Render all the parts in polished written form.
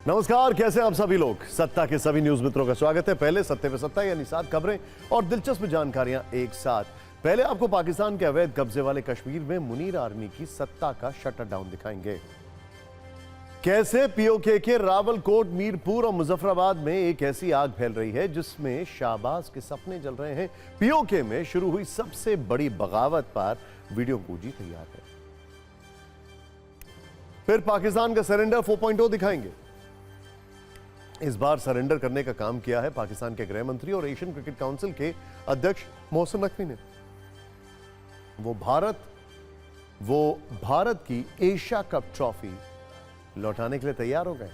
नमस्कार, कैसे हैं आप सभी लोग। सत्ता के सभी न्यूज मित्रों का स्वागत है। पहले सत्ते पे सत्ता यानी 7 खबरें और दिलचस्प जानकारियां एक साथ। पहले आपको पाकिस्तान के अवैध कब्जे वाले कश्मीर में मुनीर आर्मी की सत्ता का शटर डाउन दिखाएंगे। कैसे पीओके के रावलकोट, मीरपुर और मुजफ्फराबाद में एक ऐसी आग फैल रही है जिसमें शाहबाज के सपने जल रहे हैं। पीओके में शुरू हुई सबसे बड़ी बगावत पर वीडियो गूंजी तैयार है। फिर पाकिस्तान का सरेंडर 4.0 दिखाएंगे। इस बार सरेंडर करने का काम किया है पाकिस्तान के गृह मंत्री और एशियन क्रिकेट काउंसिल के अध्यक्ष मोहसिन नकवी ने। वो भारत की एशिया कप ट्रॉफी लौटाने के लिए तैयार हो गए,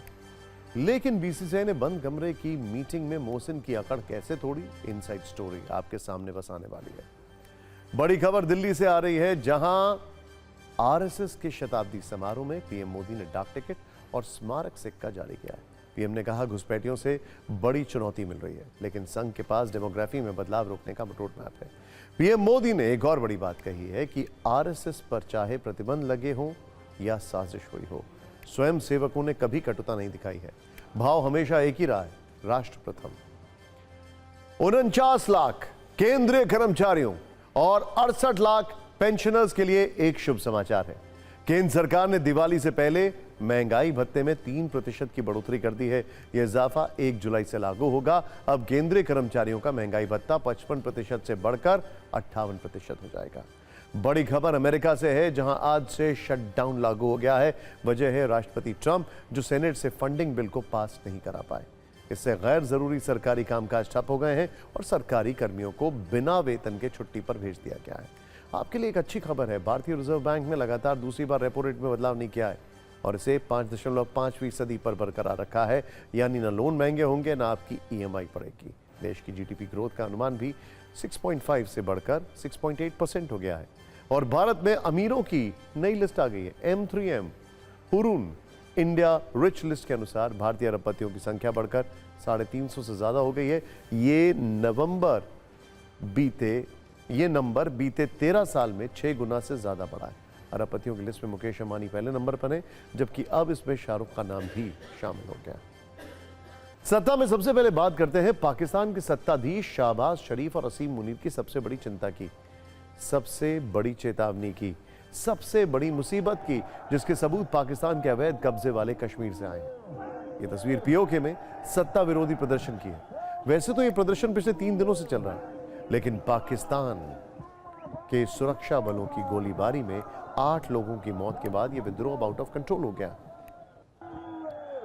लेकिन बीसीसीआई ने बंद कमरे की मीटिंग में मोहसिन की अकड़ कैसे तोड़ी, इनसाइड स्टोरी आपके सामने बस आने वाली है। बड़ी खबर दिल्ली से आ रही है, जहां आरएसएस के शताब्दी समारोह में पीएम मोदी ने डाक टिकट और स्मारक सिक्का जारी किया है। पीएम ने कहा, घुसपैठियों से बड़ी चुनौती मिल रही है, लेकिन संघ के पास डेमोग्राफी में बदलाव रोकने का रोड मैप है। पीएम मोदी ने एक और बड़ी बात कही है कि आरएसएस पर चाहे प्रतिबंध लगे हो या साजिश हुई हो, स्वयं सेवकों ने कभी कटुता नहीं दिखाई है। भाव हमेशा एक ही रहा है, राष्ट्र प्रथम। 49 लाख केंद्रीय कर्मचारियों और 68 लाख पेंशनर्स के लिए एक शुभ समाचार है। केंद्र सरकार ने दिवाली से पहले महंगाई भत्ते में 3% की बढ़ोतरी कर दी है। यह इजाफा 1 जुलाई से लागू होगा। अब केंद्रीय कर्मचारियों का महंगाई भत्ता 55% से बढ़कर 58% हो जाएगा। बड़ी खबर अमेरिका से है, जहां आज से शटडाउन लागू हो गया है। वजह है राष्ट्रपति ट्रंप, जो सेनेट से फंडिंग बिल को पास नहीं करा पाए। इससे गैर जरूरी सरकारी कामकाज ठप हो गए हैं और सरकारी कर्मियोरों को बिना वेतन के छुट्टी पर भेज दिया गया है। आपके लिए एक अच्छी खबर है, भारतीय रिजर्व बैंक ने लगातार दूसरी बार रेपो रेट में बदलाव नहीं किया है और इसे 5.5% पर बरकरार रखा है। यानी ना लोन महंगे होंगे, ना आपकी ईएमआई पड़ेगी। देश की जीडीपी ग्रोथ का अनुमान भी 6.5 से बढ़कर 6.8% हो गया है। और भारत में अमीरों की नई लिस्ट आ गई है। M3M Hurun India rich list के अनुसार भारतीय अरबपतियों की संख्या बढ़कर 350 से ज्यादा हो गई है। ये नंबर बीते 13 साल में 6 गुना से ज्यादा बढ़ा है। अरबपतियों की लिस्ट में मुकेश अंबानी पहले नंबर पर है, जबकि अब इसमें शाहरुख का नाम भी शामिल हो गया। सत्ता में सबसे पहले बात करते हैं पाकिस्तान के सत्ताधीश शाहबाज शरीफ और असीम मुनीर की सबसे बड़ी चिंता की, सबसे बड़ी चेतावनी की, सबसे बड़ी मुसीबत की, जिसके सबूत पाकिस्तान के अवैध कब्जे वाले कश्मीर से आए हैं। यह तस्वीर पीओके में सत्ता विरोधी प्रदर्शन की है। वैसे तो यह प्रदर्शन पिछले 3 दिनों से चल रहा है, लेकिन पाकिस्तान के सुरक्षा बलों की गोलीबारी में 8 लोगों की मौत के बाद यह विद्रोह आउट ऑफ कंट्रोल हो गया।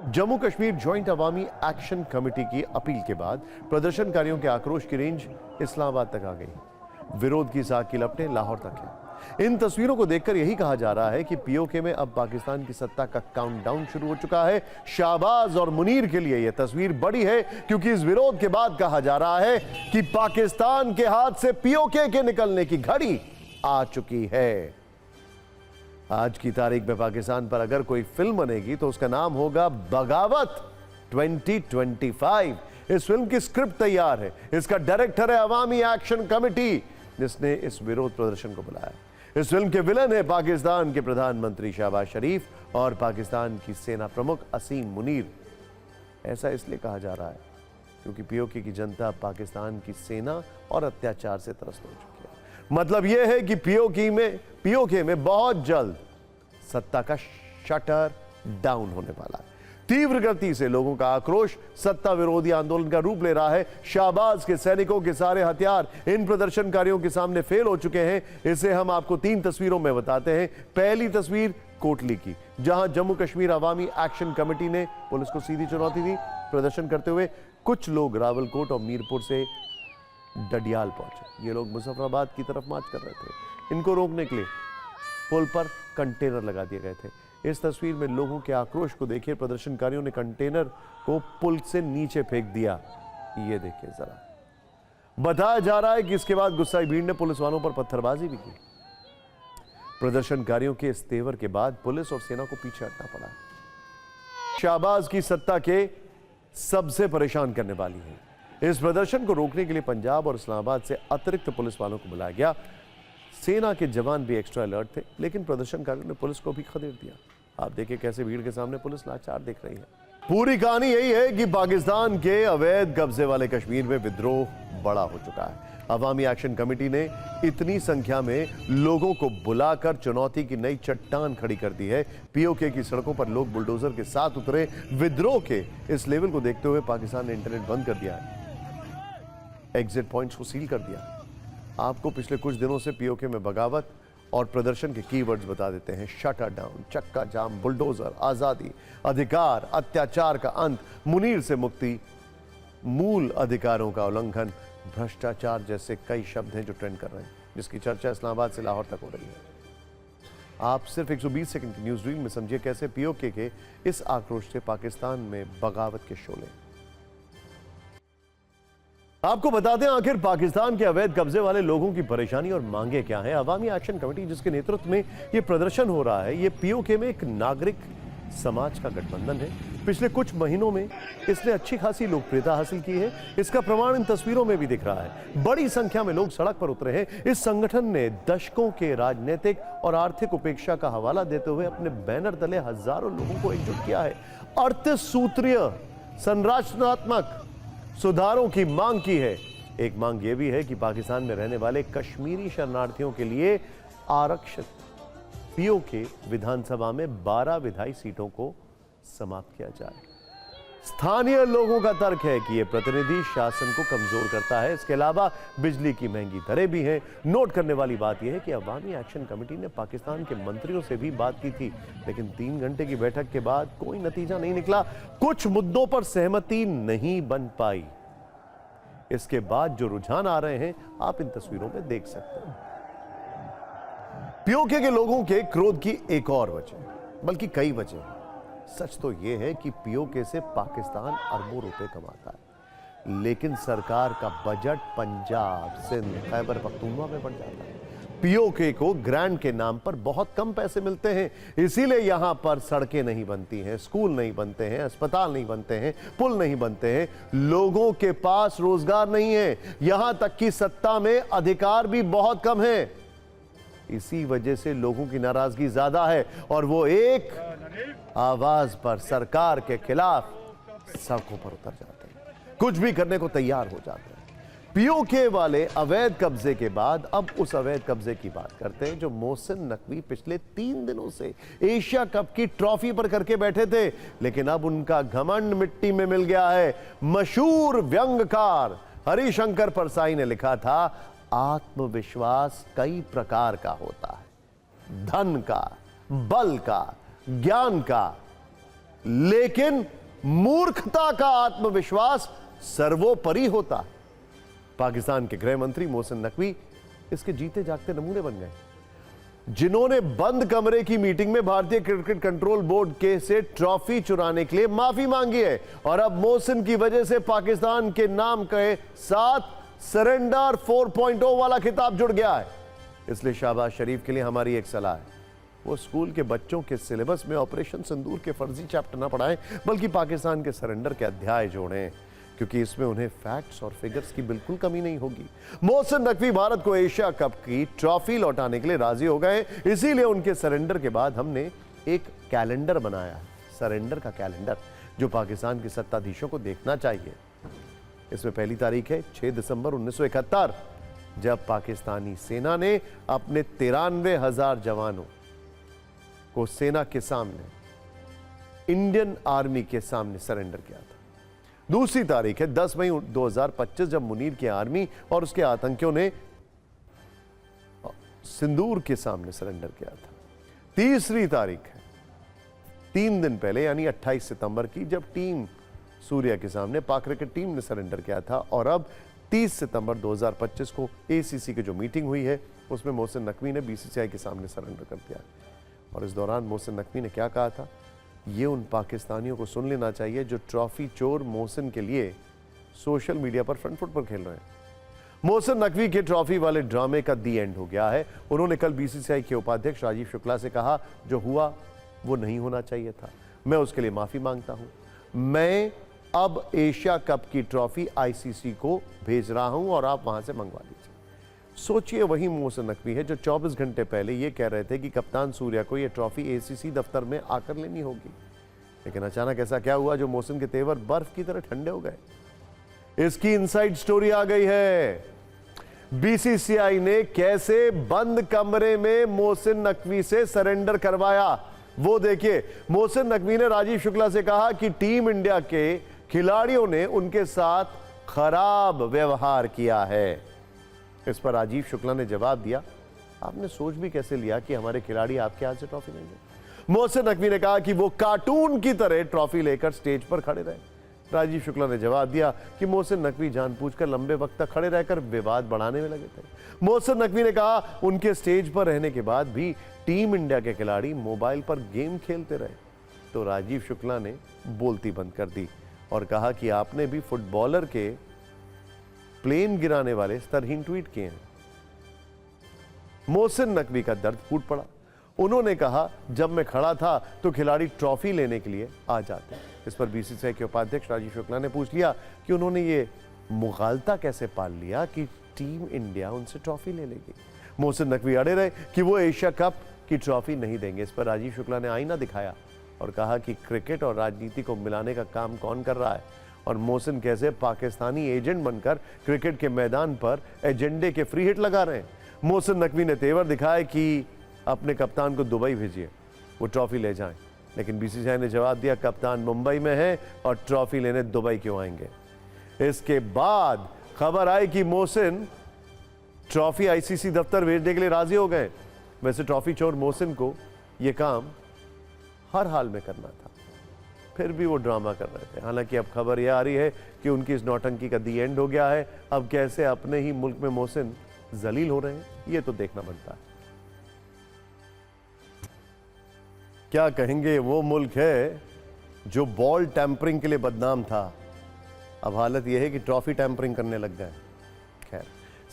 जम्मू कश्मीर ज्वाइंट अवामी एक्शन कमेटी की अपील के बाद प्रदर्शनकारियों के आक्रोश की रेंज इस्लामाबाद तक आ गई। विरोध की साग की लपटें लाहौर तक है। इन तस्वीरों को देखकर यही कहा जा रहा है कि पीओके में अब पाकिस्तान की सत्ता का काउंटडाउन शुरू हो चुका है। शाहबाज और मुनीर के लिए यह तस्वीर बड़ी है, क्योंकि इस विरोध के बाद कहा जा रहा है कि पाकिस्तान के हाथ से पीओके के निकलने की घड़ी आ चुकी है। आज की तारीख में पाकिस्तान पर अगर कोई फिल्म बनेगी तो उसका नाम होगा बगावत 2025। इस फिल्म की स्क्रिप्ट तैयार है, इसका डायरेक्टर है अवामी एक्शन कमेटी, जिसने इस विरोध प्रदर्शन को बुलाया। इस फिल्म के विलन है पाकिस्तान के प्रधानमंत्री शहबाज शरीफ और पाकिस्तान की सेना प्रमुख असीम मुनीर। ऐसा इसलिए कहा जा रहा है क्योंकि पीओके की जनता पाकिस्तान की सेना और अत्याचार से त्रस्त हो चुकी है। मतलब यह है कि पीओके में बहुत जल्द सत्ता का शटर डाउन होने वाला है। तीव्र गति से लोगों का आक्रोश सत्ता विरोधी आंदोलन का रूप ले रहा है। शाहबाज के सैनिकों के सारे हथियार इन प्रदर्शनकारियों के सामने फेल हो चुके हैं। इसे हम आपको 3 तस्वीरों में बताते हैं। पहली तस्वीर कोटली की, जहां जम्मू कश्मीर अवामी एक्शन कमेटी ने पुलिस को सीधी चुनौती दी। प्रदर्शन करते हुए कुछ लोग रावलकोट और मीरपुर से डडियाल पहुंचे। ये लोग मुजफ्फराबाद की तरफ मार्च कर रहे थे। इनको रोकने के लिए पुल पर कंटेनर लगा दिए गए थे। इस तस्वीर में लोगों के आक्रोश को देखिए। प्रदर्शनकारियों ने कंटेनर को पुल से नीचे फेंक दिया। ये देखिए जरा। बताया जा रहा है कि इसके बाद गुस्साई भीड़ ने पुलिस वालों पर पत्थरबाजी भी की। प्रदर्शनकारियों के इस तेवर के बाद पुलिस और सेना को पीछे हटना पड़ा। शाहबाज की सत्ता के सबसे परेशान करने वाली है। इस प्रदर्शन को रोकने के लिए पंजाब और इस्लामाबाद से अतिरिक्त पुलिस वालों को बुलाया गया। सेना के जवान भी एक्स्ट्रा अलर्ट थे, लेकिन प्रदर्शनकारियों ने पुलिस को भी खदेड़ दिया। आप देखिए कैसे भीड़ के सामने पुलिस लाचार दिख रही है। पूरी कहानी यही है कि पाकिस्तान के अवैध कब्जे वाले कश्मीर में विद्रोह बड़ा हो चुका है। अवामी एक्शन कमेटी ने इतनी संख्या में लोगों को बुलाकर चुनौती की नई चट्टान खड़ी कर दी है। पीओके की सड़कों पर लोग बुलडोजर के साथ उतरे। विद्रोह के इस लेवल को देखते हुए पाकिस्तान ने इंटरनेट बंद कर दिया है, एग्जिट पॉइंट्स को सील कर दिया। आपको पिछले कुछ दिनों से पीओके में बगावत और प्रदर्शन के कीवर्ड्स बता देते हैं। शटर डाउन, चक्का जाम, बुलडोजर, आजादी, अधिकार, अत्याचार का अंत, मुनीर से मुक्ति, मूल अधिकारों का उल्लंघन, भ्रष्टाचार जैसे कई शब्द हैं जो ट्रेंड कर रहे हैं, जिसकी चर्चा इस्लामाबाद से लाहौर तक हो रही है। आप सिर्फ 120 सेकंड की न्यूज रील में समझिए कैसे पीओके के इस आक्रोश से पाकिस्तान में बगावत के शोले। आपको बता दें आखिर पाकिस्तान के अवैध कब्जे वाले लोगों की परेशानी और मांगे क्या है। अवामी एक्शन कमेटी जिसके नेतृत्व में यह प्रदर्शन हो रहा है, ये पीओके में एक नागरिक समाज का गठबंधन है। पिछले कुछ महीनों में इसने अच्छी खासी लोकप्रियता हासिल की है। इसका प्रमाण इन तस्वीरों में भी दिख रहा है। बड़ी संख्या में लोग सड़क पर उतरे हैं। इस संगठन ने दशकों के राजनीतिक और आर्थिक उपेक्षा का हवाला देते हुए अपने बैनर तले हजारों लोगों को एकजुट किया है। 38 सूत्रीय संरचनात्मक सुधारों की मांग की है। एक मांग यह भी है कि पाकिस्तान में रहने वाले कश्मीरी शरणार्थियों के लिए आरक्षित पीओके विधानसभा में 12 विधायी सीटों को समाप्त किया जाए। स्थानीय लोगों का तर्क है कि यह प्रतिनिधि शासन को कमजोर करता है। इसके अलावा बिजली की महंगी दरें भी हैं। नोट करने वाली बात यह है कि अवामी एक्शन कमेटी ने पाकिस्तान के मंत्रियों से भी बात की थी, लेकिन 3 घंटे की बैठक के बाद कोई नतीजा नहीं निकला। कुछ मुद्दों पर सहमति नहीं बन पाई। इसके बाद जो रुझान आ रहे हैं आप इन तस्वीरों में देख सकते हैं। पीओके के लोगों के क्रोध की एक और वजह, बल्कि कई वजह हैं। सच तो यह है कि पीओके से पाकिस्तान अरबों रुपए कमाता है, लेकिन सरकार का बजट पंजाब, सिंध, खैबर पख्तूनख्वा में बढ़ जाता है। पीओके को ग्रांट के नाम पर बहुत कम पैसे मिलते हैं, इसीलिए यहां पर सड़कें नहीं बनती हैं, स्कूल नहीं बनते हैं, अस्पताल नहीं बनते हैं, पुल नहीं बनते हैं। लोगों के पास रोजगार नहीं है, यहां तक कि सत्ता में अधिकार भी बहुत कम है। इसी वजह से लोगों की नाराजगी ज्यादा है और वो एक आवाज पर सरकार के खिलाफ सड़कों पर उतर जाते हैं, कुछ भी करने को तैयार हो जाते हैं। पीओके वाले अवैध कब्जे के बाद अब उस अवैध कब्जे की बात करते हैं जो मोहसिन नकवी पिछले 3 दिनों से एशिया कप की ट्रॉफी पर करके बैठे थे, लेकिन अब उनका घमंड मिट्टी में मिल गया है। मशहूर व्यंग्यकार हरिशंकर परसाई ने लिखा था, आत्मविश्वास कई प्रकार का होता है, धन का, बल का, ज्ञान का, लेकिन मूर्खता का आत्मविश्वास सर्वोपरि होता है। पाकिस्तान के गृह मंत्री मोहसिन नकवी इसके जीते जागते नमूने बन गए, जिन्होंने बंद कमरे की मीटिंग में भारतीय क्रिकेट कंट्रोल बोर्ड के से ट्रॉफी चुराने के लिए माफी मांगी है। और अब मोहसिन की वजह से पाकिस्तान के नाम के साथ सरेंडर 4.0 वाला खिताब जुड़ गया है। इसलिए शहबाज शरीफ के लिए हमारी एक सलाह है, वो स्कूल के बच्चों के सिलेबस में ऑपरेशन सिंदूर के फर्जी चैप्टर ना पढ़ाएं, बल्कि पाकिस्तान के सरेंडर के अध्याय जोड़ें, क्योंकि इसमें उन्हें फैक्ट्स और फिगर्स की बिल्कुल कमी नहीं होगी। मोहसिन नकवी भारत को एशिया कप की ट्रॉफी लौटाने के लिए राजी हो गए, इसीलिए उनके सरेंडर के बाद हमने एक कैलेंडर बनाया है, सरेंडर का कैलेंडर, जो पाकिस्तान के सत्ताधीशों को देखना चाहिए। इसमें पहली तारीख है 6 दिसंबर 1971, जब पाकिस्तानी सेना ने अपने 93,000 जवानों को सेना के सामने, इंडियन आर्मी के सामने सरेंडर किया था। दूसरी तारीख है 10 मई 2025, जब मुनीर की आर्मी और उसके आतंकियों ने सिंदूर के सामने सरेंडर किया था। तीसरी तारीख है 3 दिन पहले यानी 28 सितंबर की, जब टीम सूर्या के सामने पाक क्रिकेट टीम ने सरेंडर किया था। और अब 30 सितंबर 2025 को एसीसी की जो मीटिंग हुई है उसमें मोहसिन नकवी ने बीसीसीआई के सामने सरेंडर कर दिया। और इस दौरान मोहसिन नकवी ने क्या कहा था, ये उन पाकिस्तानियों को सुन लेना चाहिए जो ट्रॉफी चोर मोहसिन के लिए सोशल मीडिया पर फ्रंट फुट पर खेल रहे हैं। मोहसिन नकवी के ट्रॉफी वाले ड्रामे का दी एंड हो गया है। उन्होंने कल बीसीसीआई के उपाध्यक्ष राजीव शुक्ला से कहा, जो हुआ वो नहीं होना चाहिए था, मैं उसके लिए माफी मांगता हूं। मैं अब एशिया कप की ट्रॉफी आईसीसी को भेज रहा हूं और आप वहां से मंगवा लीजिए। सोचिए, वही मोहसिन नकवी है जो 24 घंटे पहले ये कह रहे थे कि कप्तान सूर्या को ये ट्रॉफी एसीसी दफ्तर में आकर लेनी होगी। लेकिन अचानक ऐसा क्या हुआ जो मोहसिन के तेवर बर्फ की तरह ठंडे हो गए? इसकी इनसाइड स्टोरी आ गई है। बीसीसीआई ने कैसे बंद कमरे में मोहसिन नकवी से सरेंडर करवाया, वो देखिए। मोहसिन नकवी ने राजीव शुक्ला से कहा कि टीम इंडिया के खिलाड़ियों ने उनके साथ खराब व्यवहार किया है। इस पर राजीव शुक्ला ने जवाब दिया, आपने सोच भी कैसे लिया कि हमारे खिलाड़ी आपके हाथ से ट्रॉफी लेंगे? मोहसिन नकवी ने कहा कि वो कार्टून की तरह ट्रॉफी लेकर स्टेज पर खड़े रहे। राजीव शुक्ला ने जवाब दिया कि मोहसिन नकवी जानबूझकर लंबे वक्त तक खड़े रहकर विवाद बढ़ाने में लगे थे। मोहसिन नकवी ने कहा उनके स्टेज पर रहने के बाद भी टीम इंडिया के खिलाड़ी मोबाइल पर गेम खेलते रहे। तो राजीव शुक्ला ने बोलती बंद कर दी और कहा कि आपने भी फुटबॉलर के प्लेन गिराने वाले स्तरहीन ट्वीट किए हैं। मोहसिन नकवी का दर्द फूट पड़ा। उन्होंने कहा जब मैं खड़ा था तो खिलाड़ी ट्रॉफी लेने के लिए आ जाते। इस पर बीसीसीआई के उपाध्यक्ष राजीव शुक्ला ने पूछ लिया कि उन्होंने ये मुगालता कैसे पाल लिया कि टीम इंडिया उनसे ट्रॉफी ले लेगी। मोहसिन नकवी अड़े रहे कि वो एशिया कप की ट्रॉफी नहीं देंगे। इस पर राजीव शुक्ला ने आईना दिखाया और कहा कि क्रिकेट और राजनीति को मिलाने का काम कौन कर रहा है और मोहसिन कैसे पाकिस्तानी एजेंट बनकर क्रिकेट के मैदान पर एजेंडे के फ्री हिट लगा रहे हैं। मोहसिन नकवी ने तेवर दिखाया कि अपने कप्तान को दुबई भेजिए, वो ट्रॉफी ले जाएं। लेकिन बीसीसीआई ने जवाब दिया कप्तान मुंबई में है और ट्रॉफी लेने दुबई क्यों आएंगे? इसके बाद खबर आई कि मोहसिन ट्रॉफी आईसीसी दफ्तर भेजने के लिए राजी हो गए। वैसे ट्रॉफी चोर मोहसिन को यह काम हर हाल में करना था, फिर भी वो ड्रामा कर रहे थे। हालांकि अब खबर यह आ रही है कि उनकी इस नौटंकी का दी एंड हो गया है। अब कैसे अपने ही मुल्क में मोहसिन जलील हो रहे हैं, ये तो देखना बनता है। क्या कहेंगे, वो मुल्क है जो बॉल टैंपरिंग के लिए बदनाम था, अब हालत यह है कि ट्रॉफी टैंपरिंग करने लग गए। खैर,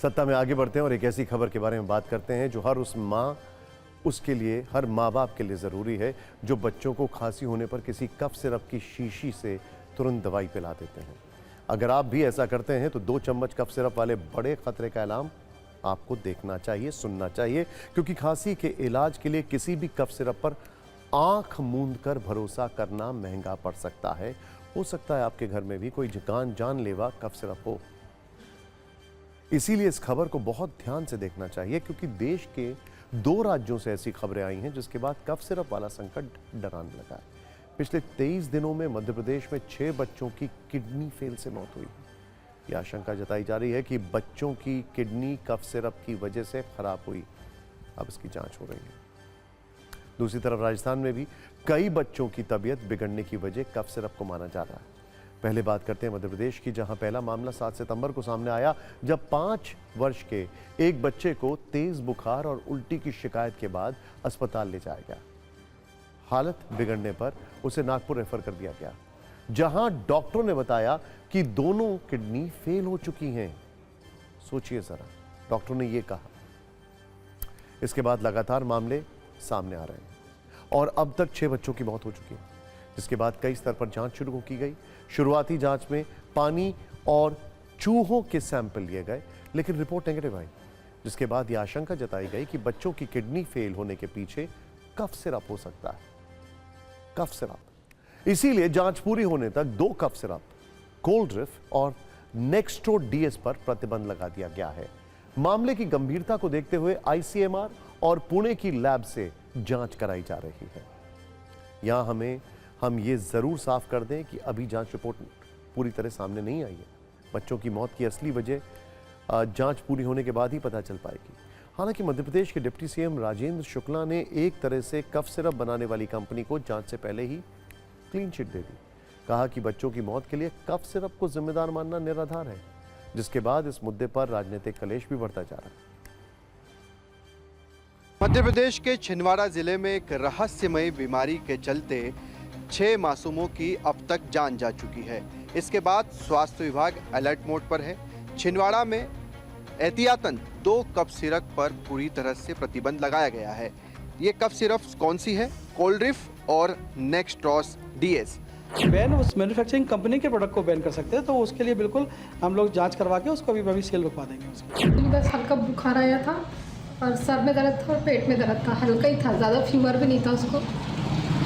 सत्ता में आगे बढ़ते हैं और एक ऐसी खबर के बारे में बात करते हैं जो हर उस माँ, उसके लिए, हर माँ बाप के लिए ज़रूरी है जो बच्चों को खांसी होने पर किसी कफ सिरप की शीशी से तुरंत दवाई पिला देते हैं। अगर आप भी ऐसा करते हैं तो 2 चम्मच कफ सिरप वाले बड़े खतरे का ऐलान आपको देखना चाहिए, सुनना चाहिए, क्योंकि खांसी के इलाज के लिए किसी भी कफ सिरप पर आंख मूंद कर भरोसा करना महंगा पड़ सकता है। हो सकता है आपके घर में भी कोई जानलेवा कफ सिरप हो। इसीलिए इस खबर को बहुत ध्यान से देखना चाहिए, क्योंकि देश के 2 राज्यों से ऐसी खबरें आई हैं जिसके बाद कफ सिरप वाला संकट डराने लगा है। पिछले 23 दिनों में मध्य प्रदेश में 6 बच्चों की किडनी फेल से मौत हुई। यह आशंका जताई जा रही है कि बच्चों की किडनी कफ सिरप की वजह से खराब हुई। अब इसकी जांच हो रही है। दूसरी तरफ राजस्थान में भी कई बच्चों की तबीयत बिगड़ने की वजह कफ सिरप को माना जा रहा है। पहले बात करते हैं मध्य प्रदेश की, जहां पहला मामला 7 सितंबर को सामने आया, जब 5 वर्ष के एक बच्चे को तेज बुखार और उल्टी की शिकायत के बाद अस्पताल ले जाया गया। हालत बिगड़ने पर उसे नागपुर रेफर कर दिया गया, जहां डॉक्टरों ने बताया कि दोनों किडनी फेल हो चुकी हैं। सोचिए जरा, डॉक्टरों ने यह कहा। इसके बाद लगातार मामले सामने आ रहे हैं और अब तक 6 बच्चों की मौत हो चुकी है, जिसके बाद कई स्तर पर जांच शुरू की गई। शुरुआती जांच में पानी और चूहों के सैंपल लिए गए, लेकिन रिपोर्ट नेगेटिव आई, जिसके बाद यह आशंका जताई गई कि बच्चों की किडनी फेल होने के पीछे कफ सिरप हो सकता है। कफ सिरप, इसीलिए जांच पूरी होने तक 2 कफ सिरप, कोल्ड्रिफ और नेक्स्ट्रो डीएस पर प्रतिबंध लगा दिया गया है। मामले की गंभीरता को देखते हुए आईसीएमआर और पुणे की लैब से जांच कराई जा रही है। यहां हम ये जरूर साफ कर दें कि अभी जांच रिपोर्ट पूरी तरह सामने नहीं आई है। बच्चों की मौत की असली वजह जांच पूरी होने के बाद ही पता चल पाएगी। हालांकि मध्य प्रदेश के डिप्टी सीएम राजेंद्र शुक्ला ने एक तरह से कफ सिरप बनाने वाली कंपनी को जांच से पहले ही क्लीन चिट दे दी। कहा कि बच्चों की मौत के लिए कफ सिरप को जिम्मेदार मानना निराधार है, जिसके बाद इस मुद्दे पर राजनीतिक कलेश भी बढ़ता जा रहा है। मध्य प्रदेश के छिंदवाड़ा जिले में एक रहस्यमयी बीमारी के चलते 6 मासूमों की अब तक जान जा चुकी है। इसके बाद स्वास्थ्य विभाग अलर्ट मोड पर है। छिंदवाड़ा में एहतियातन 2 कफ सिरप पर पूरी तरह से प्रतिबंध लगाया गया है। ये कफ सिरप कौन सी है? कोल्ड्रिफ और नेक्स्ट्रॉस डीएस। बैन उस मैन्युफैक्चरिंग कंपनी के प्रोडक्ट को बैन कर सकते हैं, तो उसके लिए बिल्कुल हम लोग जांच करवा के उसको अभी सेल रुकवा देंगे। उसकी बस हल्का बुखार आया था और सर में दर्द था और पेट में दर्द था, हल्का ही था, ज़्यादा फीवर भी नहीं था उसको।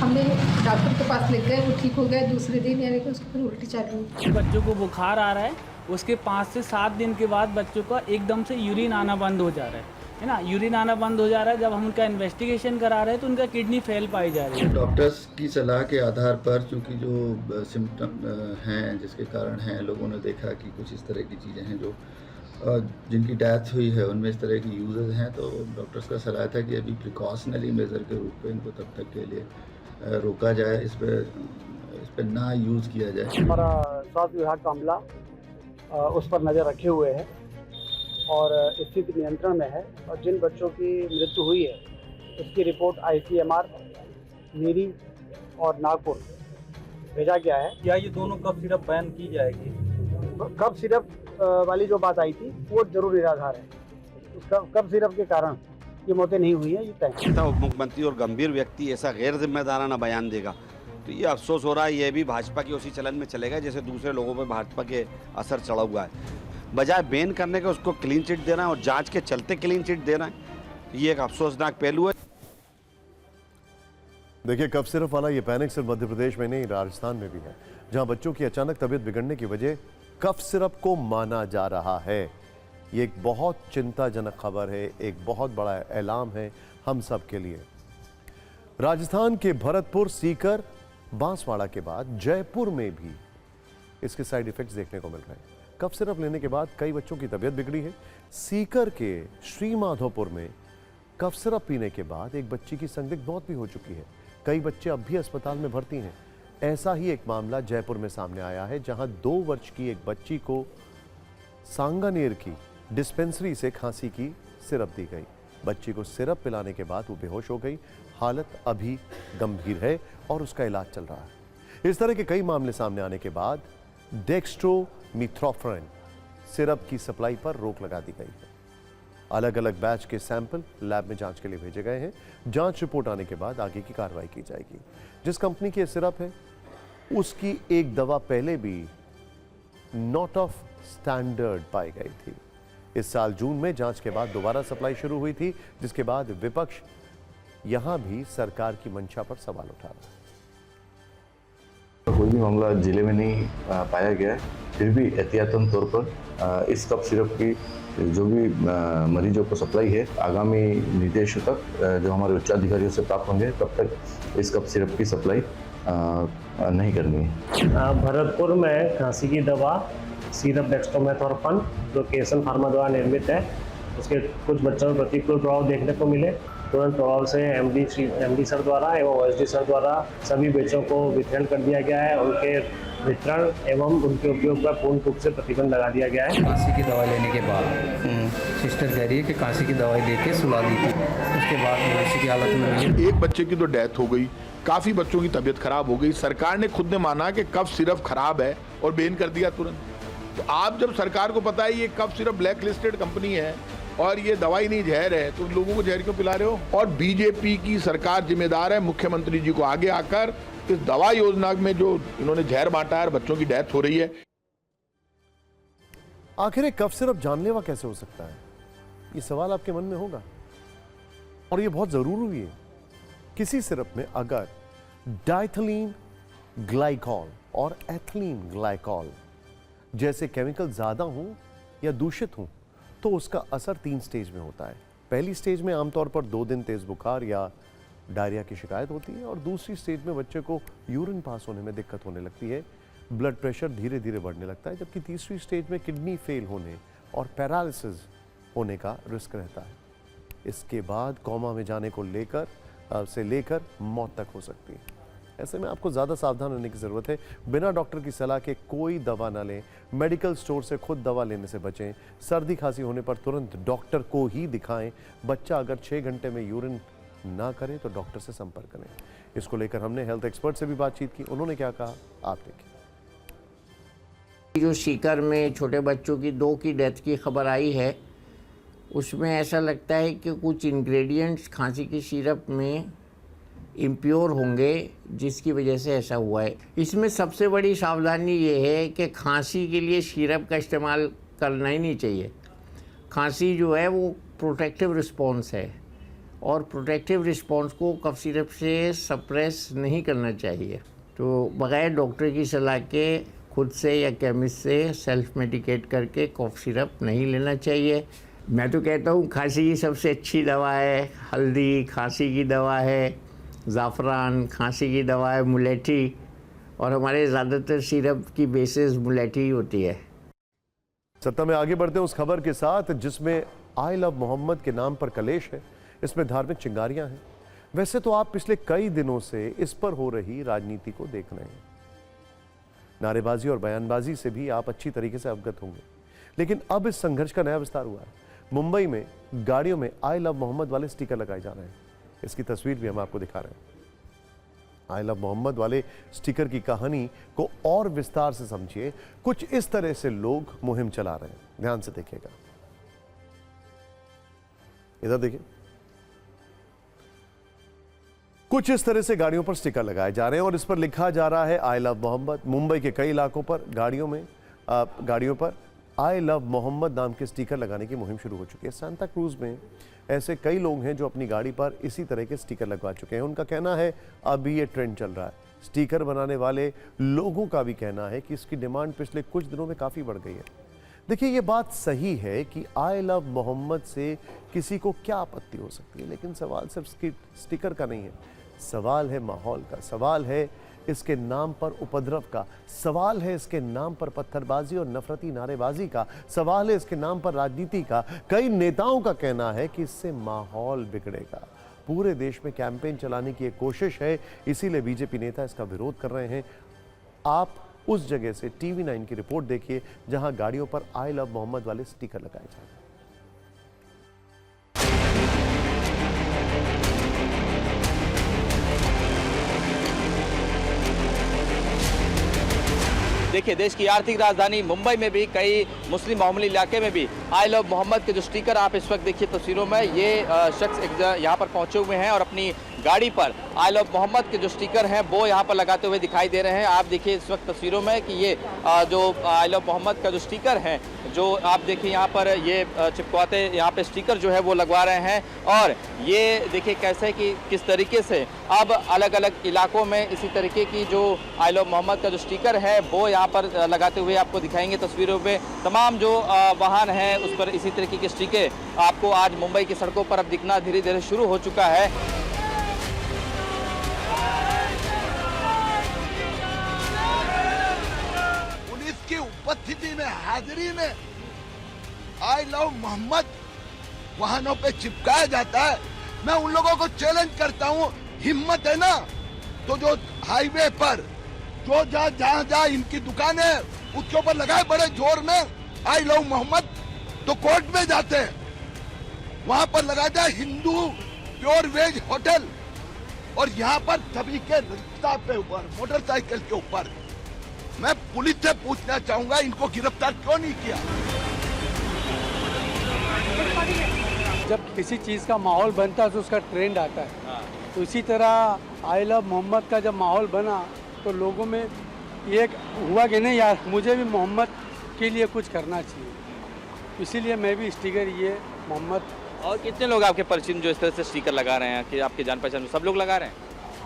हमने डॉक्टर के पास ले गए, वो ठीक हो गया दूसरे दिन, यानी कि उसको फिर उल्टी चालू हुई। बच्चों को बुखार आ रहा है, उसके 5 से 7 दिन के बाद बच्चों का एकदम से यूरिन आना बंद हो जा रहा है ना। यूरिन आना बंद हो जा रहा है। जब हम उनका इन्वेस्टिगेशन करा रहे हैं तो उनका किडनी फेल पाई जा रही है। डॉक्टर्स की सलाह के आधार पर चूँकि जो सिम्टम हैं जिसके कारण हैं, लोगों ने देखा कि कुछ इस तरह की चीज़ें हैं जो जिनकी डेथ हुई है उनमें इस तरह की यूजेस हैं, तो डॉक्टर्स का सलाह था कि अभी प्रिकॉशनरी मेजर के रूप में इनको तब तक के लिए रोका जाए, इस पर ना यूज़ किया जाए। हमारा स्वास्थ्य विभाग का अमला उस पर नज़र रखे हुए है और स्थिति नियंत्रण में है, और जिन बच्चों की मृत्यु हुई है उसकी रिपोर्ट ICMR, नीरी और नागपुर भेजा गया है। क्या ये दोनों कफ सिरप बैन की जाएगी? कफ सिरप वाली जो बात आई थी वो जरूर निराधार है। उस कफ सिरप के कारण ये मौतें नहीं हुई है, ये तय। उप मुख्यमंत्री और गंभीर व्यक्ति ऐसा गैर जिम्मेदाराना बयान देगा तो ये अफसोस हो रहा है, ये भी भाजपा की उसी चलन में चलेगा जैसे दूसरे लोगों पर भाजपा के असर चढ़ा हुआ है। बजाय बैन करने के उसको क्लीन चिट देना है और जांच के चलते क्लीन चिट देना है, ये एक अफसोसनाक पहलू है। देखिए, कफ सिरप वाला ये पैनिक सिर्फ मध्य प्रदेश में नहीं, राजस्थान में भी है, जहां बच्चों की अचानक तबीयत बिगड़ने की वजह कफ सिरप को माना जा रहा है। ये एक बहुत चिंताजनक खबर है, एक बहुत बड़ा ऐलान है हम सब के लिए। राजस्थान के भरतपुर, सीकर, बांसवाड़ा के बाद जयपुर में भी इसके साइड इफेक्ट्स देखने को मिल रहे हैं। कफ सिरप लेने के बाद कई बच्चों की तबीयत बिगड़ी है। सीकर के श्री माधोपुर में कफ सिरप पीने के बाद एक बच्ची की संदिग्ध मौत भी हो चुकी है। कई बच्चे अब भी अस्पताल में भर्ती हैं। ऐसा ही एक मामला जयपुर में सामने आया है, जहां 2 वर्ष की एक बच्ची को सांगानेर की डिस्पेंसरी से खांसी की सिरप दी गई। बच्ची को सिरप पिलाने के बाद वो बेहोश हो गई। हालत अभी गंभीर है और उसका इलाज चल रहा है। इस तरह के कई मामले सामने आने के बाद डेक्स्ट्रोमिथोफेन सिरप की सप्लाई पर रोक लगा दी गई है। अलग अलग बैच के सैंपल लैब में जांच के लिए भेजे गए हैं। जांच रिपोर्ट आने के बाद आगे की कार्रवाई की जाएगी। जिस कंपनी की सिरप है उसकी एक दवा पहले भी नॉट ऑफ स्टैंडर्ड पाई गई थी। इस साल जून में जांच के बाद दोबारा सप्लाई शुरू हुई थी, जिसके बाद विपक्ष यहां भी सरकार की मंशा पर सवाल उठा रहा है। कोई भी मामला जिले में नहीं पाया गया है, फिर भी एहतियातन तौर पर इस कफ सिरप की जो भी मरीजों को सप्लाई है, आगामी निर्देशों तक जो हमारे उच्चाधिकारियों से प्राप्त होंगे तब तक इस कफ सिरप की सप्लाई नहीं करनी है। भरतपुर में खांसी की दवा सिरप डेक्स्ट्रोमेथोर्फन जो कि एसन फार्मा द्वारा निर्मित है, उसके कुछ बच्चों में प्रतिकूल प्रभाव देखने को मिले। तुरंत प्रभाव से एमडी सर द्वारा एवं OSD सर द्वारा सभी बच्चों को वितरण कर दिया गया है। उनके वितरण एवं उनके उपयोग पर पूर्ण रूप से प्रतिबंध लगा दिया गया है। कांसी की दवाई लेने के बाद सिस्टर कह रही है कि कांसी की दवाई देके सुला दी थी, उसके बाद मनुष्य की हालत में मिली। एक बच्चे की तो डेथ हो गई, काफी बच्चों की तबीयत खराब हो गई। सरकार ने खुद ने माना कि कफ सिरप खराब है और बैन कर दिया तुरंत। तो आप जब सरकार को पता है ये cough syrup blacklisted company है और ये दवाई नहीं जहर है, तो लोगों को जहर क्यों पिला रहे हो? और बीजेपी की सरकार जिम्मेदार है मुख्यमंत्री जी को आगे आकर इस दवा योजना में जो इन्होंने जहर बांटा है, बच्चों की डेथ हो रही है। आखिर एक कफ सिरप जानलेवा कैसे हो सकता है, ये सवाल आपके मन में होगा और ये बहुत जरूरी भी है। किसी सिरप में अगर डाइथिलीन ग्लाइकॉल और एथिलीन ग्लाइकॉल जैसे केमिकल ज्यादा हों या दूषित हों तो उसका असर 3 स्टेज में होता है। पहली स्टेज में आमतौर पर 2 दिन तेज बुखार या डायरिया की शिकायत होती है और दूसरी स्टेज में बच्चे को यूरिन पास होने में दिक्कत होने लगती है, ब्लड प्रेशर धीरे धीरे बढ़ने लगता है, जबकि तीसरी स्टेज में किडनी फेल होने और पैरालिसिस होने का रिस्क रहता है। इसके बाद कोमा में जाने को लेकर मौत तक हो सकती है। ऐसे में आपको ज़्यादा सावधान रहने की ज़रूरत है। बिना डॉक्टर की सलाह के कोई दवा ना लें। मेडिकल स्टोर से खुद दवा लेने से बचें। सर्दी खांसी होने पर तुरंत डॉक्टर को ही दिखाएं। बच्चा अगर 6 घंटे में यूरिन ना करे तो डॉक्टर से संपर्क करें। इसको लेकर हमने हेल्थ एक्सपर्ट से भी बातचीत की, उन्होंने क्या कहा आप देखिए। जो सीकर में छोटे बच्चों की 2 की डेथ की खबर आई है, उसमें ऐसा लगता है कि कुछ इंग्रेडिएंट्स खांसी की सिरप में इम्प्योर होंगे, जिसकी वजह से ऐसा हुआ है। इसमें सबसे बड़ी सावधानी ये है कि खांसी के लिए सिरप का इस्तेमाल करना ही नहीं चाहिए। खांसी जो है वो प्रोटेक्टिव रिस्पॉन्स है और प्रोटेक्टिव रिस्पॉन्स को कफ सिरप से सप्रेस नहीं करना चाहिए। तो बग़ैर डॉक्टर की सलाह के खुद से या केमिस्ट से सेल्फ मेडिकेट करके कफ सिरप नहीं लेना चाहिए। मैं तो कहता हूँ खांसी की सबसे अच्छी दवा है हल्दी, खांसी की दवा है ज़ाफ़रान, खांसी की दवा है मुलेठी, और हमारे ज़्यादातर सिरप की बेसिस मुलेठी ही होती है। सत्ता में आगे बढ़ते हैं उस खबर के साथ जिसमें आई लव मोहम्मद के नाम पर कलेश है, इसमें धार्मिक चिंगारियां हैं। वैसे तो आप पिछले कई दिनों से इस पर हो रही राजनीति को देख रहे हैं, नारेबाजी और बयानबाजी से भी आप अच्छी तरीके से अवगत होंगे, लेकिन अब इस संघर्ष का नया विस्तार हुआ है। मुंबई में गाड़ियों में आई लव मोहम्मद वाले स्टिकर लगाए जा रहे हैं, इसकी तस्वीर भी हम आपको दिखा रहे हैं। आई लव मोहम्मद वाले स्टिकर की कहानी को और विस्तार से समझिए। कुछ इस तरह से लोग मुहिम चला रहे हैं, ध्यान से देखिएगा। इधर देखिए, कुछ इस तरह से गाड़ियों पर स्टिकर लगाए जा रहे हैं और इस पर लिखा जा रहा है आई लव मोहम्मद। मुंबई के कई इलाकों पर गाड़ियों पर आई लव मोहम्मद नाम के स्टिकर लगाने की मुहिम शुरू हो चुकी है। सांता क्रूज में ऐसे कई लोग हैं जो अपनी गाड़ी पर इसी तरह के स्टिकर लगवा चुके हैं। उनका कहना है अभी ये ट्रेंड चल रहा है। स्टिकर बनाने वाले लोगों का भी कहना है कि इसकी डिमांड पिछले कुछ दिनों में काफ़ी बढ़ गई है। देखिए, ये बात सही है कि आई लव मोहम्मद से किसी को क्या आपत्ति हो सकती है, लेकिन सवाल सिर्फ स्टिकर का नहीं है, सवाल है माहौल का, सवाल है इसके नाम पर उपद्रव का, सवाल है इसके नाम पर पत्थरबाजी और नफरती नारेबाजी का, सवाल है इसके नाम पर राजनीति का। कई नेताओं का कहना है कि इससे माहौल बिगड़ेगा। पूरे देश में कैंपेन चलाने की एक कोशिश है, इसीलिए बीजेपी नेता इसका विरोध कर रहे हैं। आप उस जगह से TV9 की रिपोर्ट देखिए जहां गाड़ियों पर आई लव मोहम्मद वाले स्टिकर लगाए जा रहे हैं। देखिए, देश की आर्थिक राजधानी मुंबई में भी कई मुस्लिम बहुमूल्य इलाके में भी आई लव मोहम्मद के जो स्टिकर आप इस वक्त देखिए तस्वीरों में, ये शख्स यहाँ पर पहुंचे हुए हैं और अपनी गाड़ी पर आई लव मोहम्मद के जो स्टिकर हैं वो यहाँ पर लगाते हुए दिखाई दे रहे हैं। आप देखिए इस वक्त तस्वीरों में कि ये जो आई लव मोहम्मद का जो स्टिकर है, जो आप देखिए यहाँ पर ये चिपकवाते यहाँ पे स्टिकर जो है वो लगवा रहे हैं। और ये देखिए कैसे कि किस तरीके से अब अलग अलग इलाकों में इसी तरीके की जो आई लव मोहम्मद का जो स्टिकर है वो यहाँ पर लगाते हुए आपको दिखाएंगे तस्वीरों पे। तमाम जो वाहन हैं उस पर इसी तरीके के स्टिकर आपको आज मुंबई की सड़कों पर अब दिखना धीरे धीरे शुरू हो चुका है। पुलिस की उपस्थिति में, हाजिरी में आई लव मोहम्मद वाहनों पे चिपकाया जाता है। मैं उन लोगों को चैलेंज करता हूँ, हिम्मत है ना तो जो हाईवे पर जो जहाँ इनकी दुकान है उसके ऊपर लगाए बड़े जोर में आई लव मोहम्मद, तो कोर्ट में जाते हैं, वहां पर लगा जाए हिंदू प्योर वेज होटल, और यहाँ पर सभी के रिक्शा पे ऊपर, मोटरसाइकिल के ऊपर। मैं पुलिस से पूछना चाहूंगा इनको गिरफ्तार क्यों नहीं किया। जब किसी चीज़ का माहौल बनता है तो उसका ट्रेंड आता है, तो इसी तरह आई लव मोहम्मद का जब माहौल बना तो लोगों में ये हुआ कि नहीं यार मुझे भी मोहम्मद के लिए कुछ करना चाहिए, इसीलिए मैं भी स्टिकर ये मोहम्मद। और कितने लोग आपके परिचित जो इस तरह से स्टिकर लगा रहे हैं कि आपके जान पहचान में सब लोग लगा रहे हैं?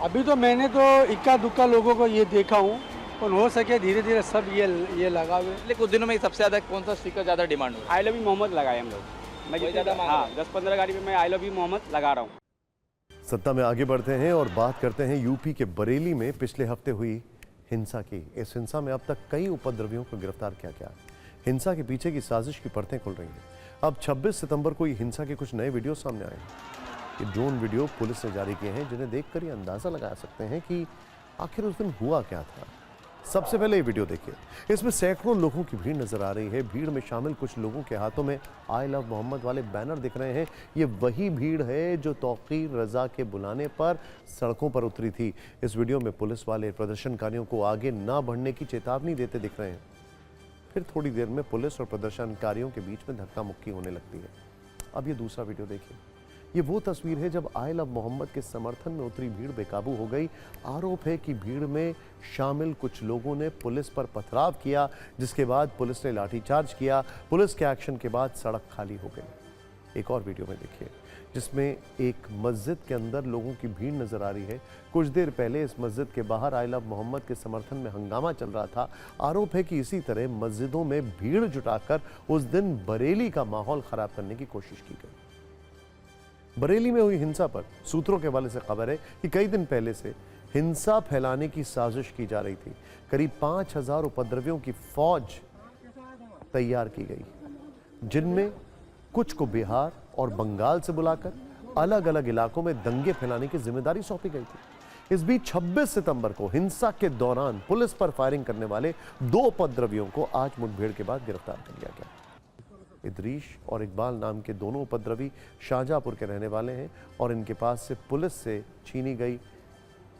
अभी तो मैंने तो इक्का दुक्का लोगों को ये देखा हूँ, और हो सके धीरे धीरे सब ये लगा हुए। लेकिन कुछ दिनों में सबसे ज़्यादा कौन सा स्टिकर ज़्यादा डिमांड हो रहा है? आई लव यू मोहम्मद लगाए हम लोग। मैं ज़्यादा 10-15 गाड़ी में मैं आई लव यू मोहम्मद लगा रहा हूँ। सत्ता में आगे बढ़ते हैं और बात करते हैं यूपी के बरेली में पिछले हफ्ते हुई हिंसा की। इस हिंसा में अब तक कई उपद्रवियों को गिरफ्तार किया गया। हिंसा के पीछे की साजिश की परतें खुल रही हैं। अब 26 सितंबर को हिंसा के कुछ नए वीडियो सामने आए। ये ड्रोन वीडियो पुलिस ने जारी किए हैं, जिन्हें देखकर ये अंदाजा लगा सकते हैं कि आखिर उस दिन हुआ क्या था। सबसे पहले ये वीडियो देखिए, इसमें सैकड़ों लोगों की भीड़ नजर आ रही है। भीड़ में शामिल कुछ लोगों के हाथों में आई लव मोहम्मद वाले बैनर दिख रहे हैं। ये वही भीड़ है जो तौकीर रजा के बुलाने पर सड़कों पर उतरी थी। इस वीडियो में पुलिस वाले प्रदर्शनकारियों को आगे ना बढ़ने की चेतावनी देते दिख रहे हैं। फिर थोड़ी देर में पुलिस और प्रदर्शनकारियों के बीच में धक्का मुक्की होने लगती है। अब ये दूसरा वीडियो देखिए, ये वो तस्वीर है जब आई लव मोहम्मद के समर्थन में उतरी भीड़ बेकाबू हो गई। आरोप है कि भीड़ में शामिल कुछ लोगों ने पुलिस पर पथराव किया, जिसके बाद पुलिस ने लाठीचार्ज किया। पुलिस के एक्शन के बाद सड़क खाली हो गई। एक और वीडियो में देखिए जिसमें एक मस्जिद के अंदर लोगों की भीड़ नजर आ रही है। कुछ देर पहले इस मस्जिद के बाहर आई लव मोहम्मद के समर्थन में हंगामा चल रहा था। आरोप है कि इसी तरह मस्जिदों में भीड़ जुटाकर उस दिन बरेली का माहौल खराब करने की कोशिश की गई। बरेली में हुई हिंसा पर सूत्रों के हवाले से खबर है कि कई दिन पहले से हिंसा फैलाने की साजिश की जा रही थी। करीब 5000 उपद्रवियों की फौज तैयार की गई, जिनमें कुछ को बिहार और बंगाल से बुलाकर अलग अलग इलाकों में दंगे फैलाने की जिम्मेदारी सौंपी गई थी। इस बीच 26 सितंबर को हिंसा के दौरान पुलिस पर फायरिंग करने वाले 2 उपद्रवियों को आज मुठभेड़ के बाद गिरफ्तार कर लिया गया। इदरीश और इकबाल नाम के दोनों उपद्रवी शाहजहांपुर के रहने वाले हैं और इनके पास से पुलिस से छीनी गई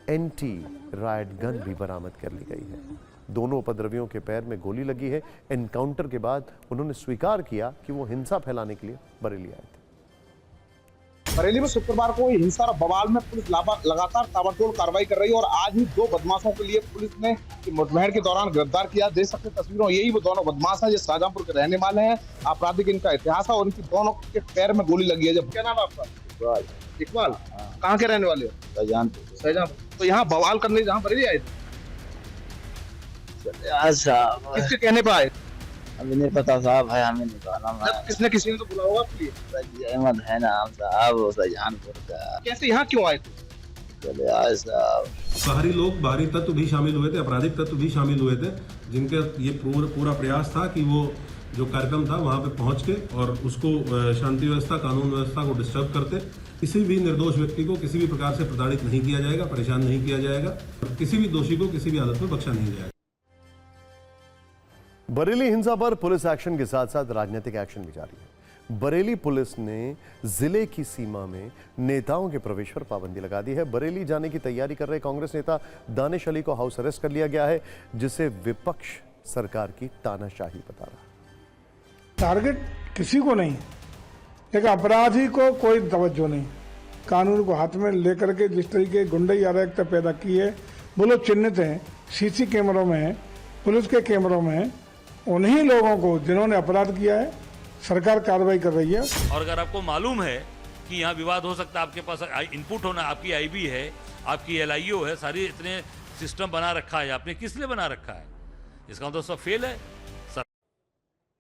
एंटी रायट गन भी बरामद कर ली गई है। दोनों उपद्रवियों के पैर में गोली लगी है। एनकाउंटर के बाद उन्होंने स्वीकार किया कि वो हिंसा फैलाने के लिए बरेली आए थे। बरेली में शुक्रवार को हिंसा और बवाल में पुलिस लगातार ताबड़तोड़ कार्रवाई कर रही है और आज भी 2 बदमाशों के लिए पुलिस ने मुठभेड़ के दौरान गिरफ्तार किया। देख सकते तस्वीरों, यही वो दोनों बदमाश हैं जो शाहजहांपुर के रहने वाले हैं। आपराधिक इनका इतिहास है और इनकी दोनों के पैर में गोली लगी है। जब क्या नाम है आपका? इकबाल। कहाँ के रहने वाले हो? शाहजहांपुर। तो यहाँ बवाल करने जहाँ बरेली आए थे, किसके कहने पर आए? अभी नहीं पता साहब, है हमें नहीं पता। किसने किसी ने तो बुला होगा आपके लिए? अहमद है नाम साहब, शाहजहांपुर का। कैसे यहाँ क्यों आए थे? चले आए साहब। बाहरी लोग, बाहरी तत्व भी शामिल हुए थे, आपराधिक तत्व भी शामिल हुए थे, जिनका ये पूरा प्रयास था कि वो जो कार्यक्रम था वहाँ पे पहुँच के और उसको शांति व्यवस्था, कानून व्यवस्था को डिस्टर्ब करते। किसी भी निर्दोष व्यक्ति को किसी भी प्रकार से प्रताड़ित नहीं किया जाएगा, परेशान नहीं किया जाएगा, किसी भी दोषी को किसी भी हालत में बख्शा नहीं जाएगा। बरेली हिंसा पर पुलिस एक्शन के साथ साथ राजनीतिक एक्शन भी जारी है। बरेली पुलिस ने जिले की सीमा में नेताओं के प्रवेश पर पाबंदी लगा दी है। बरेली जाने की तैयारी कर रहे कांग्रेस नेता दानिश अली को हाउस अरेस्ट कर लिया गया है, जिसे विपक्ष सरकार की तानाशाही बता रहा है। टारगेट किसी को नहीं, लेकिन अपराधी को कोई तवज्जो नहीं। कानून को हाथ में लेकर के जिस तरीके गुंडई अराजकता पैदा की है, वो लोग चिन्हित हैं, सीसी कैमरों में है, पुलिस के कैमरों में है। उन्हीं लोगों को जिन्होंने अपराध किया है सरकार कार्रवाई कर रही है। और अगर आपको मालूम है कि यहाँ विवाद हो सकता है, आपके पास इनपुट होना, आपकी आईबी है, आपकी LIO है, सारी इतने सिस्टम बना रखा है आपने, किस लिए बना रखा है? इसका मतलब सब फेल है।